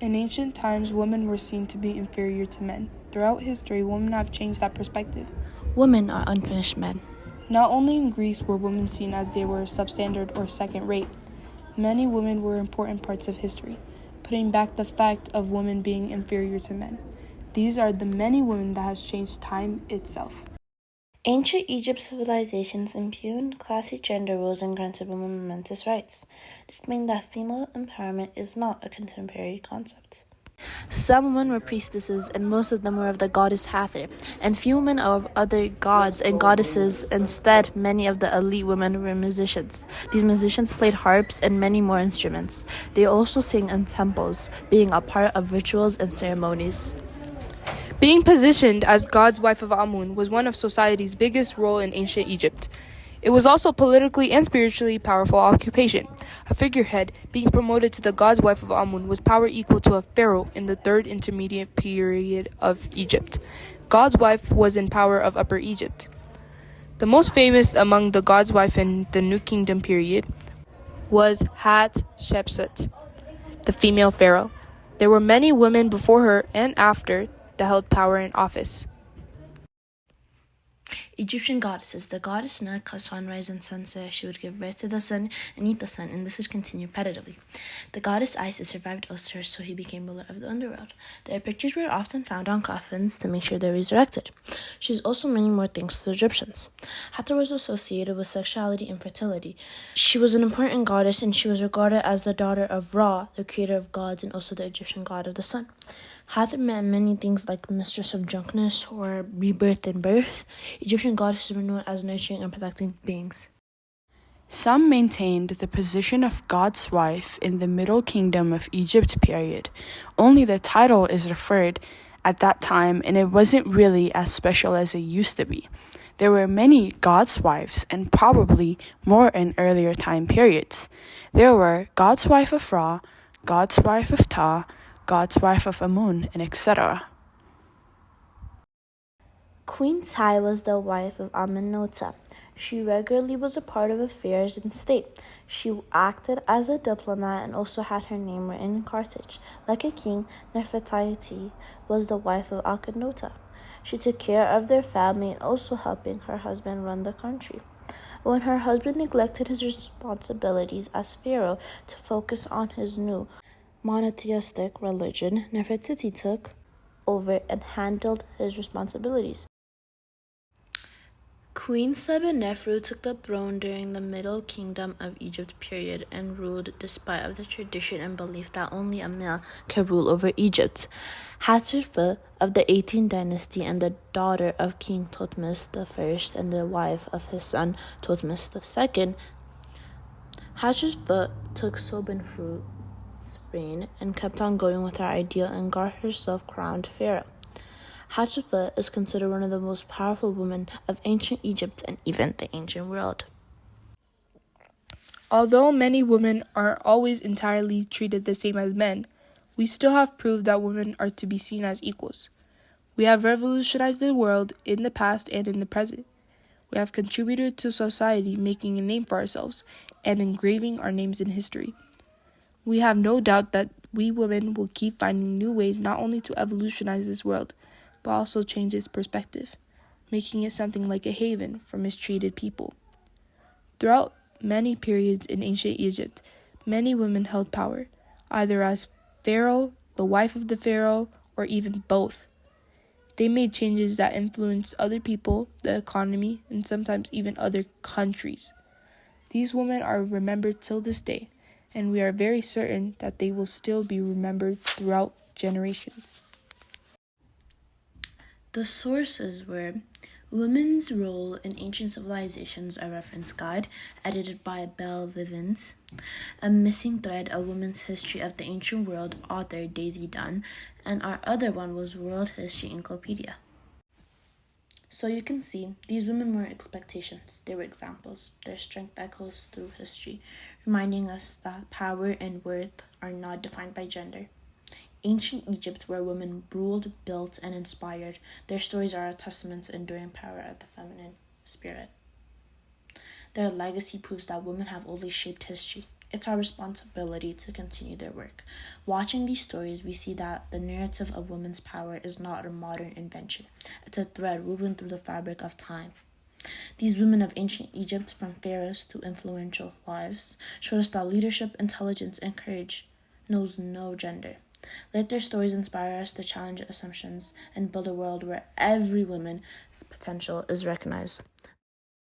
In ancient times, women were seen to be inferior to men. Throughout history, women have changed that perspective. Women are unfinished men. Not only in Greece were women seen as they were substandard or second rate, many women were important parts of history, putting back the fact of women being inferior to men. These are the many women that has changed time itself. Ancient Egypt civilizations impugned classic gender roles and granted women momentous rights. This means that female empowerment is not a contemporary concept. Some women were priestesses, and most of them were of the goddess Hathor, and few women are of other gods and goddesses. Instead, many of the elite women were musicians. These musicians played harps and many more instruments. They also sang in temples, being a part of rituals and ceremonies. Being positioned as God's wife of Amun was one of society's biggest role in ancient Egypt. It was also politically and spiritually powerful occupation. A figurehead being promoted to the God's wife of Amun was power equal to a pharaoh in the third intermediate period of Egypt. God's wife was in power of Upper Egypt. The most famous among the God's wife in the New Kingdom period was Hatshepsut, the female pharaoh. There were many women before her and after that held power and office. Egyptian goddesses. The goddess Nut caused sunrise and sunset. She would give birth to the sun and eat the sun, and this would continue repetitively. The goddess Isis survived Osiris, so he became ruler of the underworld. Their pictures were often found on coffins to make sure they're resurrected. She is also many more things to the Egyptians. Hathor was associated with sexuality and fertility. She was an important goddess, and she was regarded as the daughter of Ra, the creator of gods, and also the Egyptian god of the sun. Hathor meant many things like mistress of drunkenness or rebirth and birth. Egyptian goddesses were known as nurturing and protecting beings. Some maintained the position of God's wife in the Middle Kingdom of Egypt period. Only the title is referred at that time, and it wasn't really as special as it used to be. There were many God's wives, and probably more in earlier time periods. There were God's wife of Ra, God's wife of Ptah, God's wife of Amun, and etc. Queen Tai was the wife of Amenhotep. She regularly was a part of affairs in state. She acted as a diplomat and also had her name written in Carthage. Like a king, Nefertiti was the wife of Akhenaten. She took care of their family and also helping her husband run the country. When her husband neglected his responsibilities as pharaoh to focus on his new monotheistic religion, Nefertiti took over and handled his responsibilities. Queen Sebenefru took the throne during the Middle Kingdom of Egypt period and ruled despite of the tradition and belief that only a male could rule over Egypt. Hatshepsut of the 18th dynasty and the daughter of King Thutmose I and the wife of his son Thutmose II, Hatshepsut took Sebenefru's reign and kept on going with her ideal and got herself crowned pharaoh. Hatshepsut is considered one of the most powerful women of ancient Egypt and even the ancient world. Although many women aren't always entirely treated the same as men, we still have proved that women are to be seen as equals. We have revolutionized the world in the past and in the present. We have contributed to society, making a name for ourselves and engraving our names in history. We have no doubt that we women will keep finding new ways not only to evolutionize this world, but also change its perspective, making it something like a haven for mistreated people. Throughout many periods in ancient Egypt, many women held power, either as pharaoh, the wife of the pharaoh, or even both. They made changes that influenced other people, the economy, and sometimes even other countries. These women are remembered till this day, and we are very certain that they will still be remembered throughout generations. The sources were Women's Role in Ancient Civilizations, a reference guide, edited by Belle Vivens. A Missing Thread, A Woman's History of the Ancient World, author Daisy Dunn. And our other one was World History Encyclopedia. So you can see, these women weren't expectations, they were examples. Their strength echoes through history, reminding us that power and worth are not defined by gender. Ancient Egypt, where women ruled, built, and inspired, their stories are a testament to enduring power of the feminine spirit. Their legacy proves that women have only shaped history. It's our responsibility to continue their work. Watching these stories, we see that the narrative of women's power is not a modern invention. It's a thread woven through the fabric of time. These women of ancient Egypt, from pharaohs to influential wives, showed us that leadership, intelligence, and courage knows no gender. Let their stories inspire us to challenge assumptions and build a world where every woman's potential is recognized.